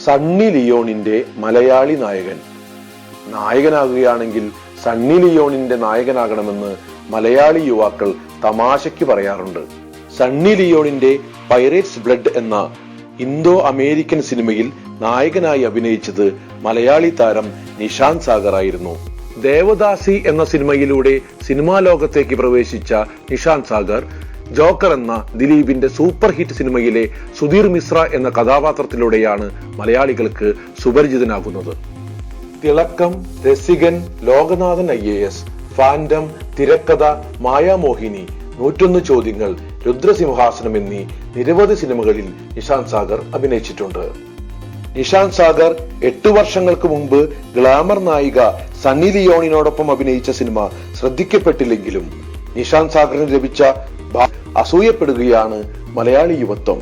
സണ്ണി ലിയോണിന്റെ മലയാളി നായകൻ. നായകനാകുകയാണെങ്കിൽ സണ്ണി ലിയോണിന്റെ നായകനാകണമെന്ന് മലയാളി യുവാക്കൾ തമാശയ്ക്ക് പറയാറുണ്ട്. സണ്ണി ലിയോണിന്റെ പൈറേറ്റ്സ് ബ്ലഡ് എന്ന ഇന്തോ അമേരിക്കൻ സിനിമയിൽ നായകനായി അഭിനയിച്ചത് മലയാളി താരം നിഷാന്ത് സാഗർ ആയിരുന്നു. ദേവദാസി എന്ന സിനിമയിലൂടെ സിനിമാ ലോകത്തേക്ക് പ്രവേശിച്ച നിഷാന്ത് സാഗർ ജോക്കർ എന്ന ദിലീപിന്റെ സൂപ്പർ ഹിറ്റ് സിനിമയിലെ സുധീർ മിശ്ര എന്ന കഥാപാത്രത്തിലൂടെയാണ് മലയാളികൾക്ക് സുപരിചിതനാകുന്നത്. തിളക്കം, രസികൻ, ലോകനാഥൻ IAS, ഫാൻഡം, തിരക്കഥ, മായാമോഹിനി, 101 ചോദ്യങ്ങൾ, രുദ്രസിംഹാസനം എന്നീ നിരവധി സിനിമകളിൽ നിഷാന്ത് സാഗർ അഭിനയിച്ചിട്ടുണ്ട്. നിഷാന്ത് സാഗർ 8 വർഷങ്ങൾക്ക് മുമ്പ് ഗ്ലാമർ നായിക സണ്ണി ലിയോണിനോടൊപ്പം അഭിനയിച്ച സിനിമ ശ്രദ്ധിക്കപ്പെട്ടില്ലെങ്കിലും നിഷാന്ത് സാഗറിന് ലഭിച്ച അസൂയപ്പെടുകയാണ് മലയാളി യുവത്വം.